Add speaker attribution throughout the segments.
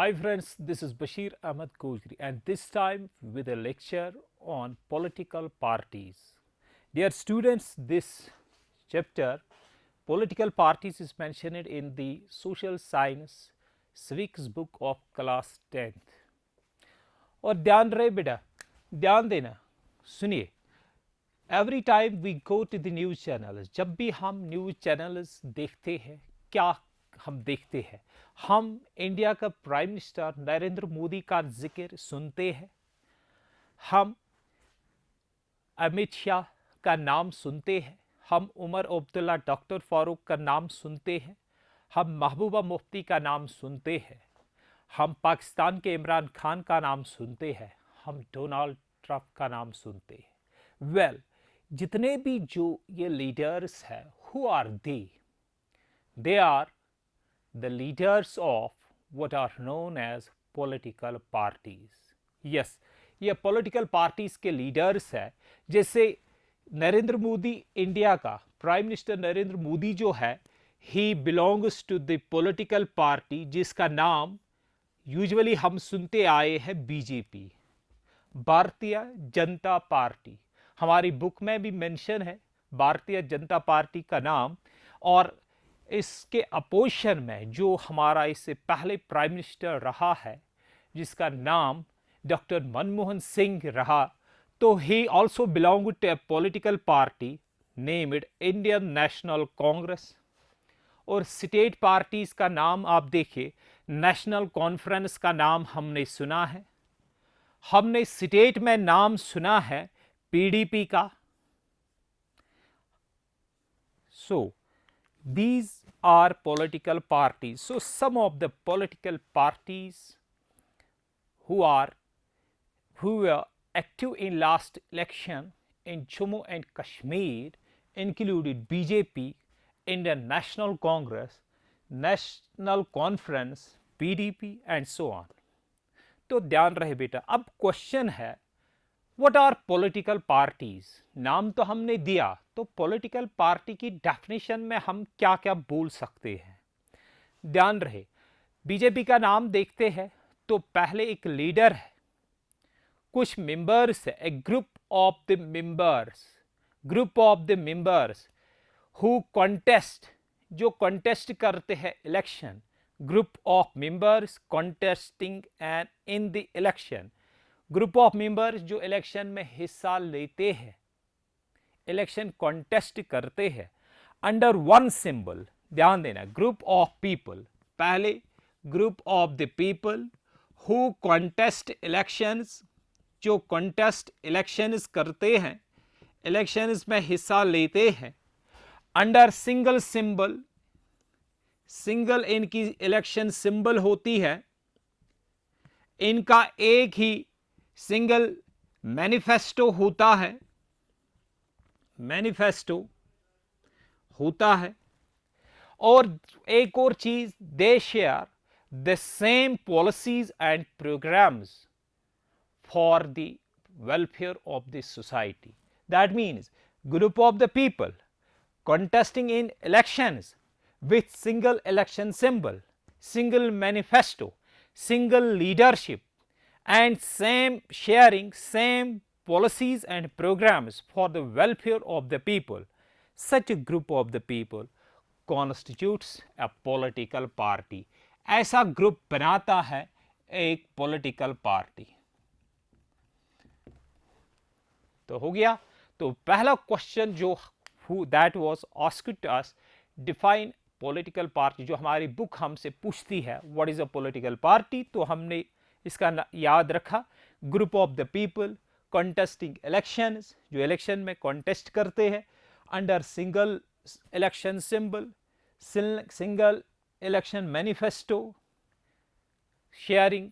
Speaker 1: Hi friends, this is Bashir Ahmed Kojri and this time with a lecture on political parties. Dear students, this chapter political parties is mentioned in the social science civics book of class 10th. और ध्यान रहे बेटा, ध्यान देना, सुनिए. Every time we go to the news channel, जब भी हम न्यूज़ चैनल्स देखते हैं, क्या हम देखते हैं, हम इंडिया का प्राइम मिनिस्टर नरेंद्र मोदी का जिक्र सुनते हैं, हम अमित शाह का नाम सुनते हैं, हम उमर अब्दुल्ला डॉक्टर फारूक का नाम सुनते हैं, हम महबूबा मुफ्ती का नाम सुनते हैं, हम पाकिस्तान के इमरान खान का नाम सुनते हैं, हम डोनाल्ड ट्रंप का नाम सुनते हैं. वेल, जितने भी जो ये लीडर्स हैं, who are they are the leaders of what are known as political parties. Yes, ये political parties के leaders है. जैसे नरेंद्र मोदी इंडिया का प्राइम मिनिस्टर नरेंद्र मोदी जो है, he belongs to the political party जिसका नाम यूजुअली हम सुनते आए हैं बीजेपी, भारतीय जनता पार्टी. हमारी बुक में भी मेंशन है भारतीय जनता पार्टी का नाम. और इसके अपोजिशन में जो हमारा इससे पहले प्राइम मिनिस्टर रहा है जिसका नाम डॉक्टर मनमोहन सिंह रहा, तो ही also belong to a political party named Indian National Congress. और स्टेट पार्टीज का नाम आप देखिए, नेशनल कॉन्फ्रेंस का नाम हमने सुना है, हमने स्टेट में नाम सुना है पीडीपी का. सो these are political parties. So some of the political parties who were active in last election in Jammu and Kashmir included BJP, Indian National Congress, National Conference, PDP and so on. तो ध्यान रहे बेटा. अब question है, What are political parties? नाम तो हमने दिया, तो पॉलिटिकल पार्टी की डेफिनेशन में हम क्या क्या बोल सकते हैं. ध्यान रहे, बीजेपी का नाम देखते हैं तो पहले एक लीडर है, कुछ मेंबर्स है, a group of the members who contest, जो कॉन्टेस्ट करते हैं election, group of members contesting and in the election, group of members जो इलेक्शन में हिस्सा लेते हैं, इलेक्शन कॉन्टेस्ट करते हैं अंडर वन सिंबल. ध्यान देना, ग्रुप ऑफ पीपल, पहले group of the people who contest elections, जो कॉन्टेस्ट इलेक्शंस करते हैं, इलेक्शंस में हिस्सा लेते हैं अंडर सिंगल सिंबल, सिंगल इनकी इलेक्शन सिंबल होती है, इनका एक ही सिंगल मैनिफेस्टो होता है, मैनिफेस्टो होता है. और एक और चीज, they share the same policies and programmes for the welfare of the society. That means group of the people contesting in elections with single election symbol, single manifesto, single leadership and same sharing same policies and programs for the welfare of the people. Such a group of the people constitutes a political party. ऐसा group बनाता है एक political party. तो हो गया. तो पहला question जो that was asked to us, define political party, जो हमारी बुक हमसे पूछती है what is a political party, तो हमने इसका याद रखा, group of the people contesting elections, जो इलेक्शन में कॉन्टेस्ट करते हैं under single election symbol, single election manifesto, sharing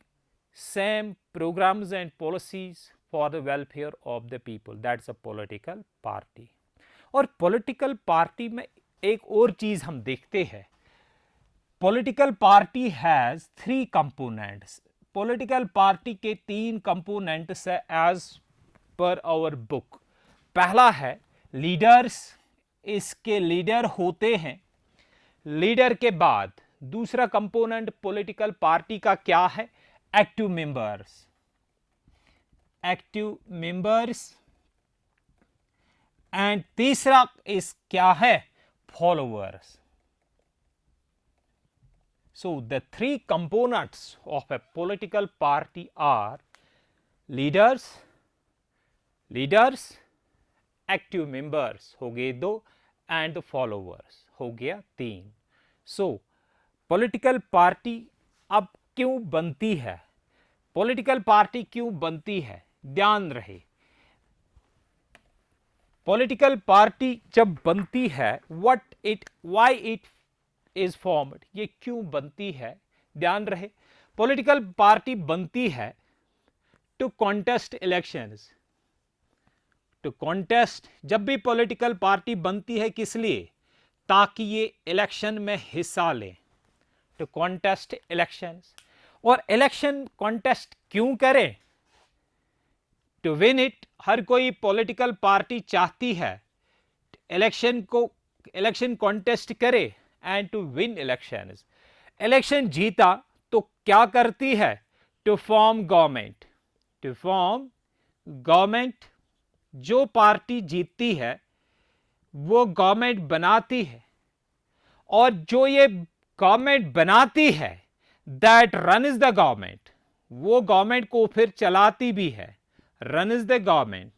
Speaker 1: same programmes and policies for the welfare of the people. That's a political party. और पॉलिटिकल पार्टी में एक और चीज हम देखते हैं, political party has 3 components. Political party के 3 कंपोनेंट्स है एज पर आवर बुक. पहला है लीडर्स, इसके लीडर होते हैं, लीडर के बाद दूसरा कंपोनेंट पॉलिटिकल पार्टी का क्या है? Active members, active members. And तीसरा इस क्या है? Followers. So the three components of a political party are leaders, active members हो गए 2 and followers हो गया 3। So political party अब क्यों बनती है? पॉलिटिकल पार्टी क्यों बनती है? ध्यान रहे, पॉलिटिकल पार्टी जब बनती है, व्हाई इट इज फॉर्म्ड, ये क्यों बनती है? ध्यान रहे, पॉलिटिकल पार्टी बनती है to contest elections, to contest. जब भी पॉलिटिकल पार्टी बनती है किस लिए? ताकि ये इलेक्शन में हिस्सा लें, टू कॉन्टेस्ट इलेक्शंस। और इलेक्शन कॉन्टेस्ट क्यों करें? To win it. हर कोई पॉलिटिकल पार्टी चाहती है इलेक्शन कॉन्टेस्ट करे and to win elections. Election जीता तो क्या करती है? To form government, to form government. जो पार्टी जीतती है वो गवर्नमेंट बनाती है, और जो ये गवर्नमेंट बनाती है that run is the government, वो गवर्नमेंट को फिर चलाती भी है, रन इज द गवर्नमेंट।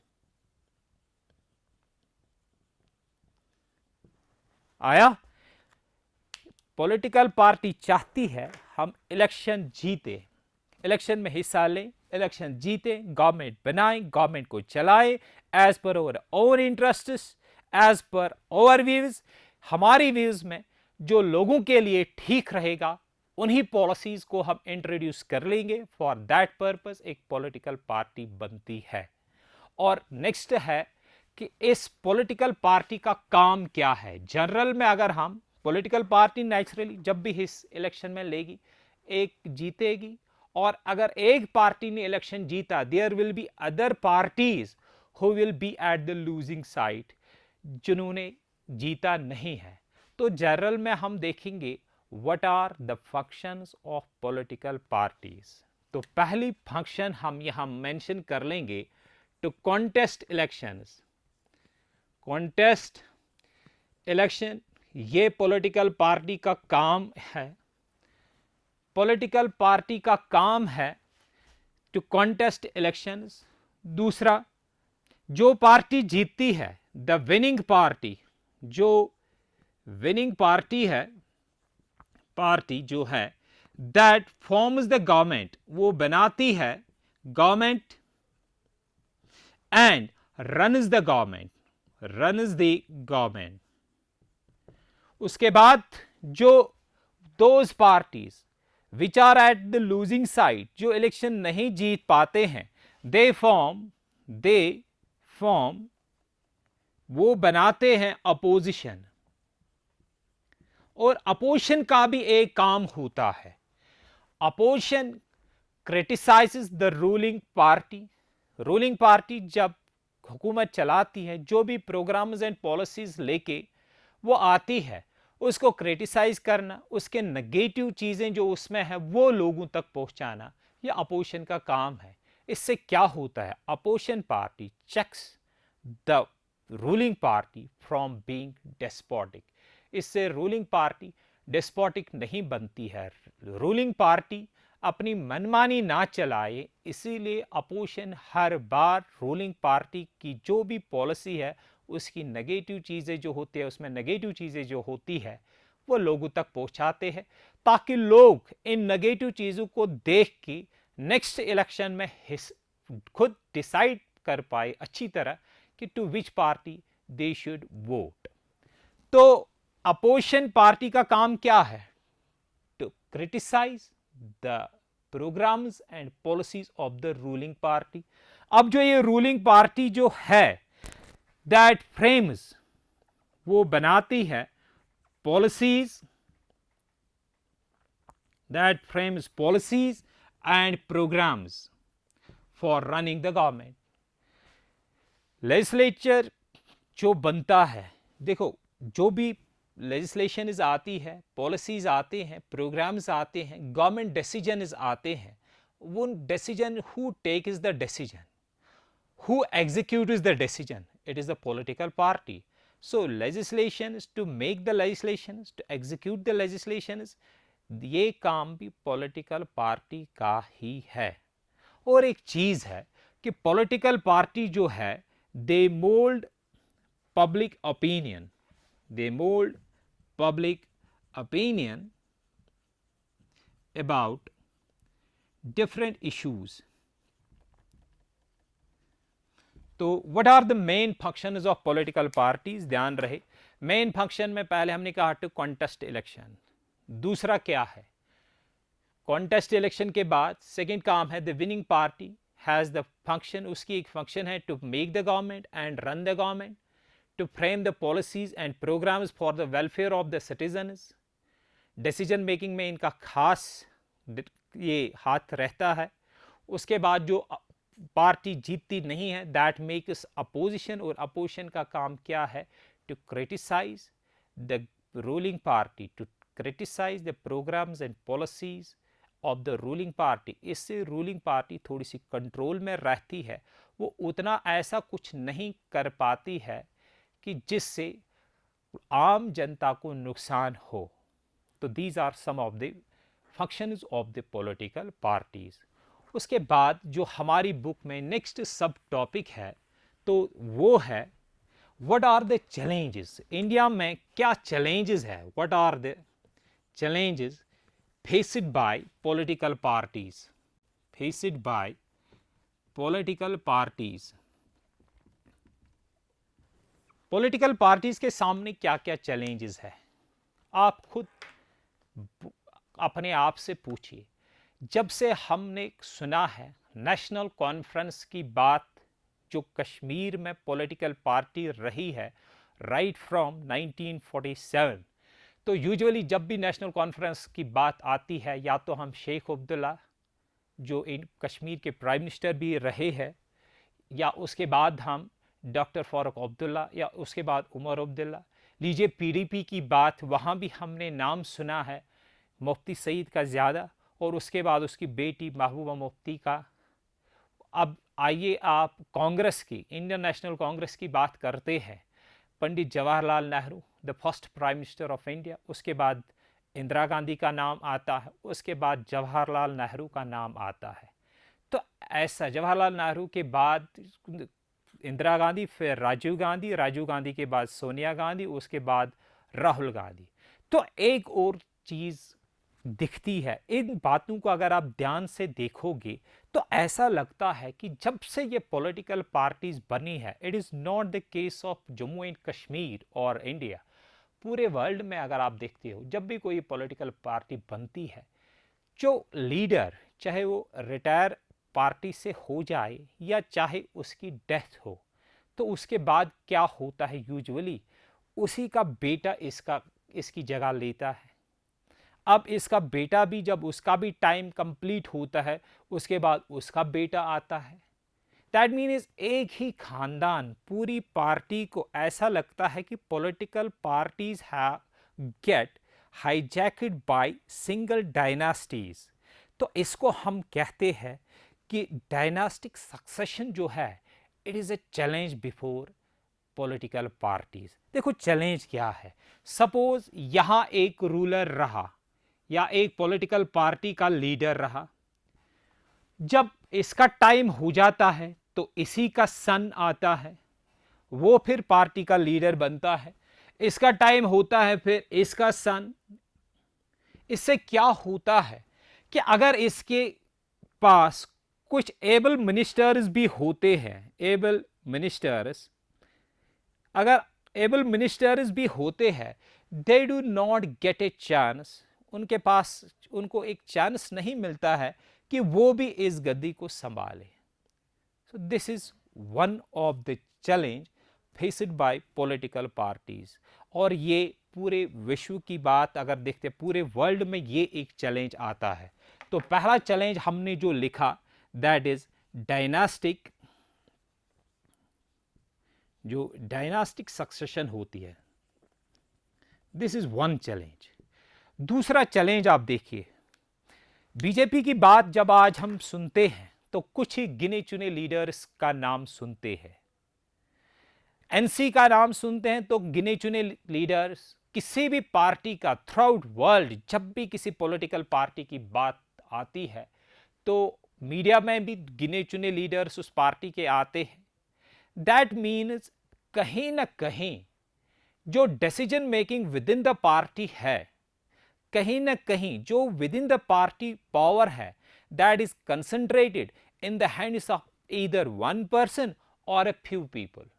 Speaker 1: आया? पॉलिटिकल पार्टी चाहती है हम इलेक्शन जीते, इलेक्शन में हिस्सा लें, इलेक्शन जीते, गवर्नमेंट बनाए, गवर्नमेंट को चलाए as per our interests, as per our views. हमारी व्यूज में जो लोगों के लिए ठीक रहेगा उन्हीं पॉलिसीज को हम इंट्रोड्यूस कर लेंगे। फॉर दैट पर्पस एक पॉलिटिकल पार्टी बनती है। और नेक्स्ट है कि इस पॉलिटिकल पार्टी का काम क्या है। जनरल में अगर हम पॉलिटिकल पार्टी नेचुरली जब भी इस इलेक्शन में लेगी, एक जीतेगी, और अगर एक पार्टी ने इलेक्शन जीता, there will be other parties who will be at the losing side, जिन्होंने जीता नहीं है। तो जनरल में हम देखेंगे what are the functions of political parties. तो पहली फंक्शन हम यहां मेंशन कर लेंगे, to contest elections, contest election. ये पॉलिटिकल पार्टी का काम है, पॉलिटिकल पार्टी का काम है टू कॉन्टेस्ट इलेक्शंस। दूसरा, जो पार्टी जीतती है, द विनिंग पार्टी, जो विनिंग पार्टी है, पार्टी जो है दैट फॉर्म्स द गवर्नमेंट, वो बनाती है government, and runs the government, runs the government. उसके बाद जो those parties which are at the losing side, जो इलेक्शन नहीं जीत पाते हैं, दे फॉर्म, वो बनाते हैं अपोजिशन। और अपोजिशन का भी एक काम होता है, opposition criticises the ruling party. Ruling party जब हुकूमत चलाती है, जो भी प्रोग्राम्स एंड पॉलिसीज लेके वो आती है, उसको क्रिटिसाइज करना, उसके नेगेटिव चीजें जो उसमें है वो लोगों तक पहुंचाना, ये अपोजिशन का काम है। इससे क्या होता है? Opposition party checks the ruling party from being despotic. इससे रूलिंग पार्टी डेस्पोटिक नहीं बनती है, रूलिंग पार्टी अपनी मनमानी ना चलाए। इसीलिए अपोजिशन हर बार रूलिंग पार्टी की जो भी पॉलिसी है उसकी नेगेटिव चीज़ें जो होती है, उसमें नेगेटिव चीज़ें जो होती है वो लोगों तक पहुंचाते हैं, ताकि लोग इन नेगेटिव चीज़ों को देख के नेक्स्ट इलेक्शन में खुद डिसाइड कर पाए अच्छी तरह कि to which party they should vote. तो अपोजिशन पार्टी का काम क्या है? To criticise the programmes and policies of the ruling party. अब जो ये रूलिंग पार्टी जो है दैट फ्रेम्स, वो बनाती है policies, that frames policies and programmes for running the government. Legislature जो बनता है, देखो जो भी लेजिस्लेशन आती है, पॉलिसीज आते हैं, प्रोग्राम्स आते हैं, गवर्नमेंट डिसीजन आते हैं, वो decision who takes the decision, who executes the decision? It is the political party. So legislations, to make the legislations, to execute the legislations, ये काम भी पॉलिटिकल पार्टी का ही है। और एक चीज़ है कि पॉलिटिकल पार्टी जो है, they mould public opinion, they mould public opinion about different issues. तो what are the main functions of political parties? ध्यान रहे, मेन फंक्शन में पहले हमने कहा टू कॉन्टेस्ट इलेक्शन। दूसरा क्या है? कॉन्टेस्ट इलेक्शन के बाद सेकंड काम है the winning party has the function, उसकी एक फंक्शन है to make the government and run the government, to frame the policies and programmes for the welfare of the citizens. Decision making में इनका खास ये हाथ रहता है। उसके बाद जो पार्टी जीतती नहीं है, दैट मेक्स अपोजिशन, और अपोजिशन का काम क्या है? To criticise the ruling party, to criticise the programmes and policies of the ruling party. इससे रूलिंग पार्टी थोड़ी सी कंट्रोल में रहती है, वो उतना ऐसा कुछ नहीं कर पाती है कि जिससे आम जनता को नुकसान हो। तो these are some of the functions of the political parties. उसके बाद जो हमारी बुक में नेक्स्ट सब टॉपिक है, तो वो है what are the challenges. India में क्या चैलेंजेस है? What are the challenges faced by political parties, faced by political parties. Political parties के सामने क्या क्या चैलेंजेस है? आप खुद अपने आप से पूछिए। जब से हमने सुना है नेशनल कॉन्फ्रेंस की बात, जो कश्मीर में पॉलिटिकल पार्टी रही है राइट फ्रॉम 1947, तो यूजुअली जब भी नेशनल कॉन्फ्रेंस की बात आती है, या तो हम शेख अब्दुल्ला जो इन कश्मीर के प्राइम मिनिस्टर भी रहे हैं, या उसके बाद हम डॉक्टर फारूक अब्दुल्ला, या उसके बाद उमर अब्दुल्ला। लीजिए पीडीपी की बात, वहाँ भी हमने नाम सुना है मुफ्ती सईद का ज़्यादा, और उसके बाद उसकी बेटी महबूबा मुफ्ती का। अब आइए आप कांग्रेस की, इंडियन नेशनल कांग्रेस की बात करते हैं। Pandit Jawaharlal Nehru, the first prime minister of India, उसके बाद इंदिरा गांधी का नाम आता है, उसके बाद जवाहरलाल नेहरू का नाम आता है। तो ऐसा जवाहरलाल नेहरू के बाद इंदिरा गांधी, फिर राजीव गांधी, राजीव गांधी के बाद सोनिया गांधी, उसके बाद राहुल गांधी। तो एक और चीज़ दिखती है, इन बातों को अगर आप ध्यान से देखोगे तो ऐसा लगता है कि जब से ये पॉलिटिकल पार्टीज बनी है, it is not the case of Jammu and Kashmir और इंडिया। पूरे वर्ल्ड में अगर आप देखते हो, जब भी कोई पॉलिटिकल पार्टी बनती है, जो लीडर चाहे वो रिटायर पार्टी से हो जाए या चाहे उसकी डेथ हो, तो उसके बाद क्या होता है? यूजुअली उसी का बेटा इसकी जगह लेता है। अब इसका बेटा भी, जब उसका भी टाइम कंप्लीट होता है, उसके बाद उसका बेटा आता है। दैट मीन्स एक ही खानदान, पूरी पार्टी को ऐसा लगता है कि political parties have get hijacked by single dynasties. तो इसको हम कहते हैं कि डायनास्टिक सक्सेशन जो है, it is a challenge before political parties. देखो चैलेंज क्या है। सपोज यहाँ एक रूलर रहा या एक पॉलिटिकल पार्टी का लीडर रहा, जब इसका टाइम हो जाता है तो इसी का सन आता है, वो फिर पार्टी का लीडर बनता है। इसका टाइम होता है, फिर इसका सन। इससे क्या होता है कि अगर इसके पास कुछ एबल मिनिस्टर्स भी होते हैं, एबल मिनिस्टर्स, अगर एबल मिनिस्टर्स भी होते हैं, they do not gate a chance, उनके पास, उनको एक चांस नहीं मिलता है कि वो भी इस गद्दी को संभाले। So this is one of the challenge faced by political parties. और ये पूरे विश्व की बात अगर देखते हैं, पूरे वर्ल्ड में ये एक चैलेंज आता है। तो पहला चैलेंज हमने जो लिखा, दैट इज डायनास्टिक, जो डायनास्टिक सक्सेशन होती है, दिस इज वन चैलेंज। दूसरा चैलेंज आप देखिए, बीजेपी की बात जब आज हम सुनते हैं तो कुछ ही गिने चुने लीडर्स का नाम सुनते हैं। एनसी का नाम सुनते हैं तो गिने चुने लीडर्स, किसी भी पार्टी का थ्रू वर्ल्ड जब भी किसी पॉलिटिकल पार्टी की बात आती है तो मीडिया में भी गिने चुने लीडर्स उस पार्टी के आते हैं। दैट मीन्स कहीं ना कहीं जो decision making within the party है, कहीं ना कहीं जो within the party power है, that is concentrated in the hands of either one person और अ फ्यू पीपल।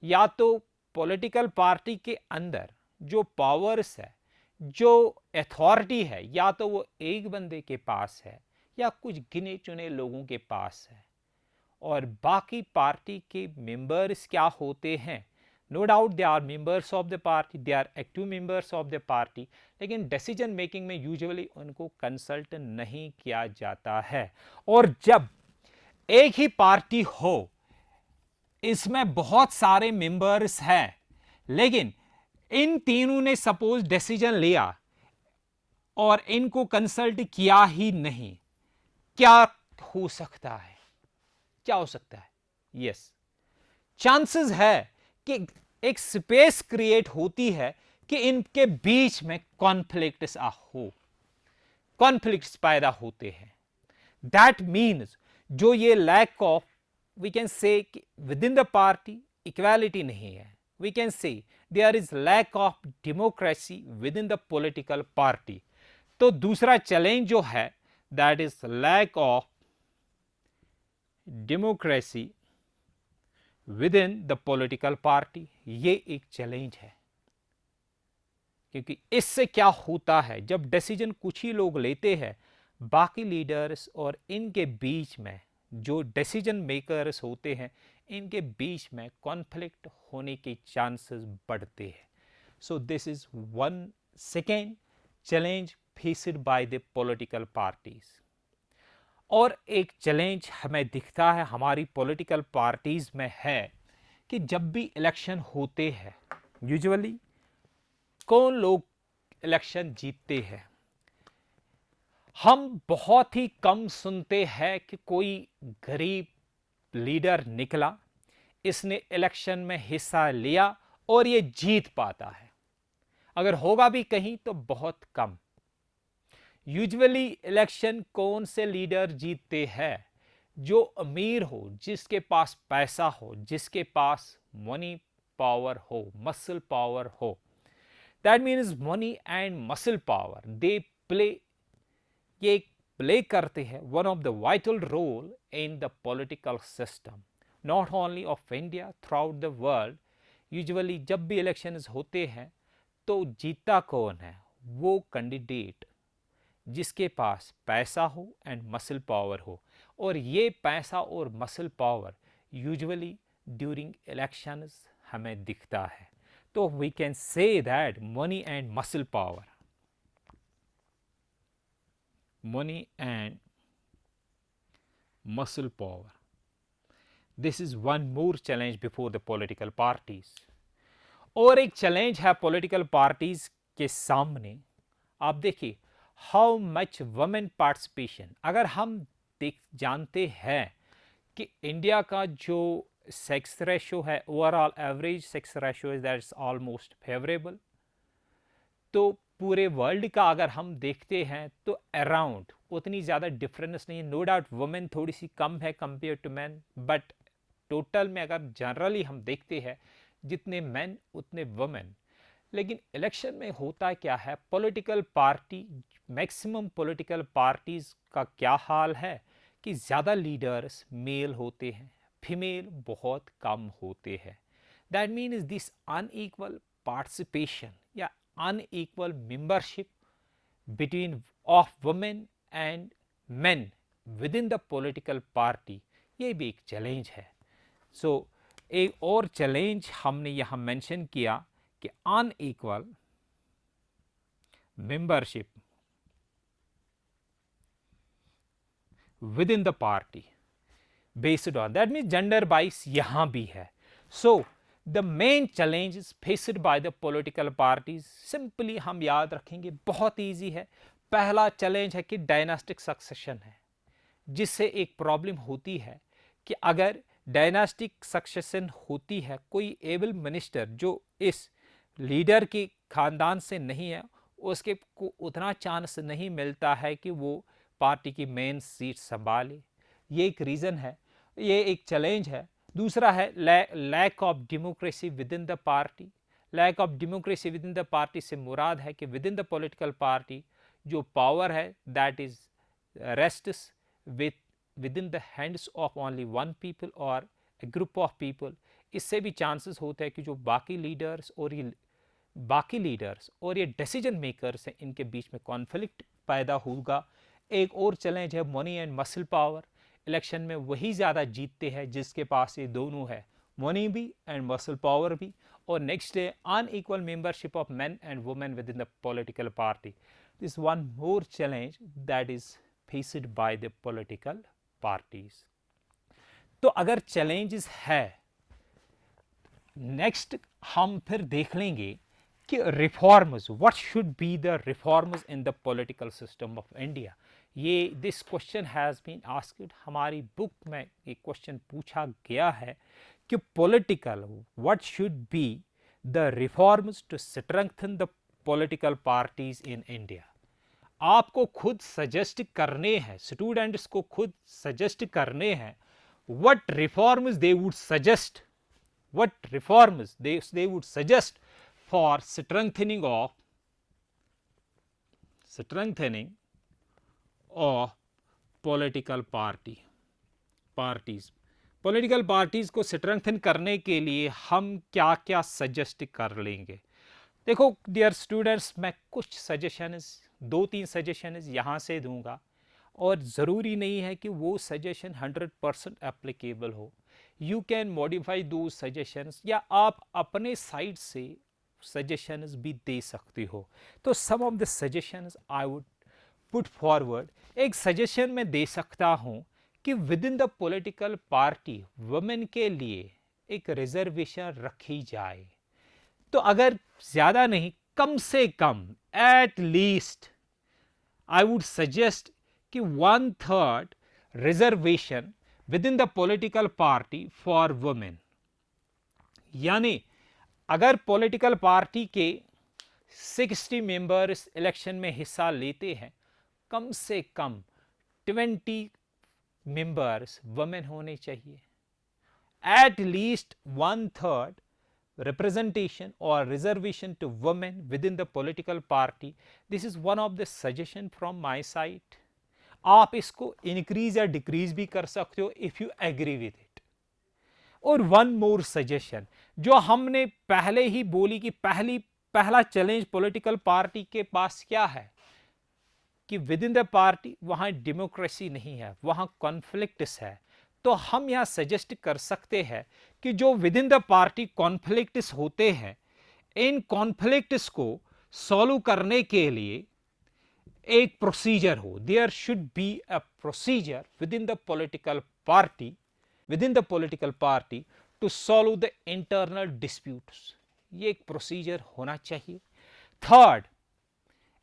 Speaker 1: या तो पॉलिटिकल पार्टी के अंदर जो पावर्स है, जो अथॉरिटी है, या तो वो एक बंदे के पास है या कुछ गिने चुने लोगों के पास है, और बाकी पार्टी के मेंबर्स क्या होते हैं, no doubt they are members of the party, they are active members of the party, लेकिन डिसीजन मेकिंग में यूजुअली उनको कंसल्ट नहीं किया जाता है। और जब एक ही पार्टी हो, इसमें बहुत सारे मेंबर्स हैं, लेकिन इन तीनों ने सपोज डिसीजन लिया और इनको कंसल्ट किया ही नहीं, क्या हो सकता है? क्या हो सकता है? यस, चांसेस है कि एक स्पेस क्रिएट होती है कि इनके बीच में कॉन्फ्लिक्ट्स हो, कॉन्फ्लिक्ट्स पैदा होते हैं। दैट मीन्स जो ये lack of, we can say within the party equality नहीं है, we can say there is lack of democracy within the political party. तो दूसरा चैलेंज जो है, that is lack of democracy within the political party. ये एक challenge है, क्योंकि इससे क्या होता है, जब डिसीजन कुछ ही लोग लेते हैं, बाकी लीडर्स और इनके बीच में जो डिसीजन मेकर्स होते हैं, इनके बीच में कॉन्फ्लिक्ट होने के चांसेस बढ़ते हैं। So this is one second challenge faced by the political parties. और एक चैलेंज हमें दिखता है हमारी पॉलिटिकल पार्टीज में है कि जब भी इलेक्शन होते हैं, यूजुअली कौन लोग इलेक्शन जीतते हैं? हम बहुत ही कम सुनते हैं कि कोई गरीब लीडर निकला, इसने इलेक्शन में हिस्सा लिया और ये जीत पाता है। अगर होगा भी कहीं तो बहुत कम। यूजुअली इलेक्शन कौन से लीडर जीतते हैं? जो अमीर हो, जिसके पास पैसा हो, जिसके पास मनी पावर हो, मसल पावर हो। That means money and muscle power, they play, ये प्ले करते हैं one of the vital role in the political system, not only of India, throughout the world. Usually जब भी elections होते हैं तो जीता कौन है? वो कैंडिडेट जिसके पास पैसा हो एंड मसल पावर हो। और ये पैसा और muscle power usually during elections हमें दिखता है। तो we can say that money and muscle power, money and muscle power, this is one more challenge before the political parties. और एक चैलेंज है पॉलिटिकल पार्टीज के सामने, आप देखिए हाउ मच वुमेन पार्टिसिपेशन। अगर हम जानते हैं कि इंडिया का जो सेक्स रेशो है, overall average sex ratio is that's almost favourable, तो पूरे वर्ल्ड का अगर हम देखते हैं तो अराउंड उतनी ज़्यादा डिफरेंस नहीं है। नो डाउट वुमेन थोड़ी सी कम है compare to man, but total में अगर जनरली हम देखते हैं जितने मैन उतने वुमेन। लेकिन इलेक्शन में होता क्या है, political party, maximum political parties का क्या हाल है कि ज़्यादा लीडर्स मेल होते हैं, फीमेल बहुत कम होते हैं। That means this unequal participation या unequal membership between of women and men within the political party, ये भी एक चैलेंज है। सो एक और चैलेंज हमने यहाँ मेंशन किया कि unequal membership with in the party based on, that means gender बाइस यहाँ भी है। So the main challenges faced by the political parties, simply हम याद रखेंगे, बहुत ईजी है। पहला चैलेंज है कि डायनास्टिक सक्सेशन है, जिससे एक प्रॉब्लम होती है कि अगर डायनास्टिक सक्सेशन होती है, कोई एबल मिनिस्टर जो इस लीडर के खानदान से नहीं है, उसके को उतना चांस नहीं मिलता है कि वो पार्टी की मेन सीट संभाले। ये एक रीज़न है, ये एक चैलेंज है। दूसरा है lack of democracy within the party. Lack of democracy within the party से मुराद है कि within the political party जो पावर है that is rests within the hands of only one people और a group of people. इससे भी chances होते हैं कि जो बाकी लीडर्स और ये डिसीजन मेकर्स हैं, इनके बीच में कॉन्फ्लिक्ट पैदा होगा। एक और चैलेंज है money and muscle power. Election में वही ज़्यादा जीतते हैं जिसके पास ये दोनों है, मनी भी एंड मसल पावर भी। और नेक्स्ट है unequal membership of main and women with in the political party. This one more challenge that is faced by the political parties. तो अगर चैलेंजेस है, नेक्स्ट हम फिर देख लेंगे कि reforms, what should be the reforms in the political system of India. ये this question has been asked, हमारी बुक में ये क्वेश्चन पूछा गया है कि political what should be the reforms to strengthen the political parties in India. आपको खुद सजेस्ट करने हैं, स्टूडेंट्स को खुद सजेस्ट करने हैं what reforms they would suggest, what reforms they would suggest for strengthening of political parties। Political parties को strengthen करने के लिए हम क्या क्या सजेस्ट कर लेंगे। देखो डियर स्टूडेंट्स, मैं कुछ सजेशंस, 2-3 सजेशंस यहाँ से दूंगा, और ज़रूरी नहीं है कि वो सजेशन 100% एप्लीकेबल हो। यू कैन मॉडिफाई दो सजेशंस, या आप अपने साइड से सजेशंस भी दे सकते हो। तो some of the suggestions I would put forward. एक सजेशन मैं दे सकता हूँ कि within the political party women के लिए एक रिजर्वेशन रखी जाए। तो अगर ज़्यादा नहीं, कम से कम at least I would suggest कि 1/3 reservation within the political party for women. यानी अगर पॉलिटिकल पार्टी के 60 मेंबर्स इलेक्शन में हिस्सा लेते हैं, कम से कम 20 मेंबर्स वुमेन होने चाहिए। At least 1/3 representation or reservation to women within the political party. This is one of the suggestion from my side. आप इसको इंक्रीज या डिक्रीज भी कर सकते हो if you agree with it. और वन मोर सजेशन जो हमने पहले ही बोली कि पहला चैलेंज पॉलिटिकल पार्टी के पास क्या है कि विद इन द पार्टी वहां डेमोक्रेसी नहीं है, वहां कॉन्फ्लिक्ट्स है। तो हम यहां सजेस्ट कर सकते हैं कि जो within the party conflicts होते हैं, इन कॉन्फ्लिक्ट्स को सॉल्व करने के लिए एक प्रोसीजर हो। There should be a procedure within the political party to solve the internal disputes. ये एक प्रोसीजर होना चाहिए। थर्ड,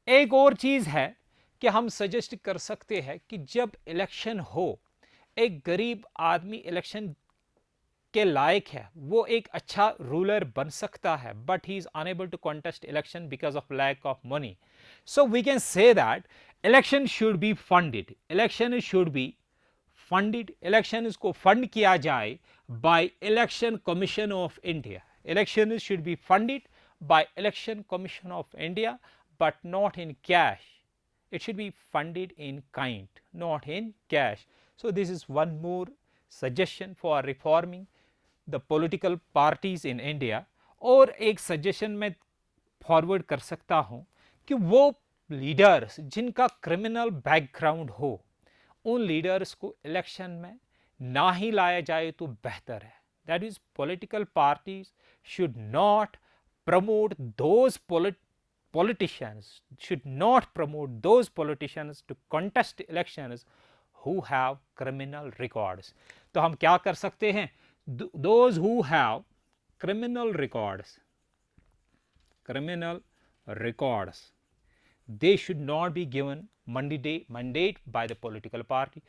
Speaker 1: एक और चीज है कि हम सजेस्ट कर सकते हैं कि जब इलेक्शन हो, एक गरीब आदमी इलेक्शन के लायक है, वो एक अच्छा रूलर बन सकता है, but he is unable to contest election because of lack of money. So we can say that election should be funded. Election को फंड किया जाए by election commission of India. Election should be funded by election commission of India, but not in cash. It should be funded in kind, not in cash. So this is one more suggestion for reforming the political parties in India. और एक suggestion मैं forward कर सकता हूँ कि वो leaders जिनका criminal background हो, उन leaders को election में ना ही लाया जाए तो बेहतर है। That is, political parties should not promote those politicians to contest elections who have criminal records. तो हम क्या कर सकते हैं? Those who have criminal records, they should not be given mandate by the political party.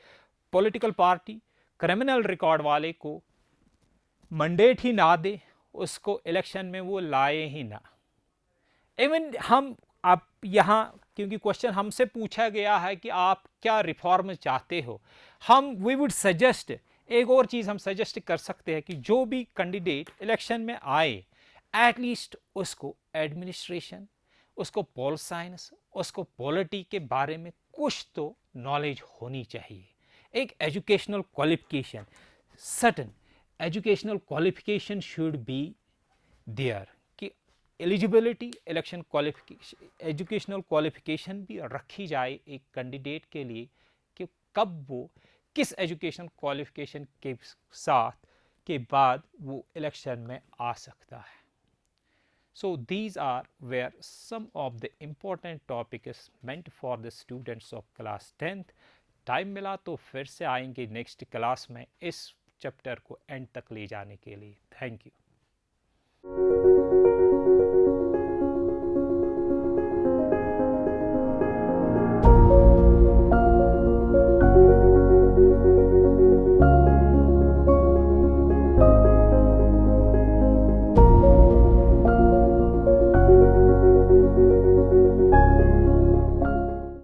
Speaker 1: Political party criminal record वाले को mandate ही ना दे, उसको इलेक्शन में वो लाए ही ना. इवन हम आप यहाँ, क्योंकि क्वेश्चन हमसे पूछा गया है कि आप क्या रिफॉर्म चाहते हो, हम वी वुड सजेस्ट, एक और चीज़ हम सजेस्ट कर सकते हैं कि जो भी कैंडिडेट इलेक्शन में आए, एटलीस्ट उसको एडमिनिस्ट्रेशन, उसको पॉल साइंस, उसको पॉलिटी के बारे में कुछ तो नॉलेज होनी चाहिए. एक educational qualification, certain educational qualification should be there, कि eligibility, election qualification, educational qualification भी रखी जाए एक कैंडिडेट के लिए कि कब वो किस एजुकेशन क्वालिफिकेशन के साथ के बाद वो इलेक्शन में आ सकता है. So these are where some of the important topics meant for the students of class 10th. Time मिला तो फिर से आएंगे नेक्स्ट क्लास में इस चैप्टर को एंड तक ले जाने के लिए. Thank you.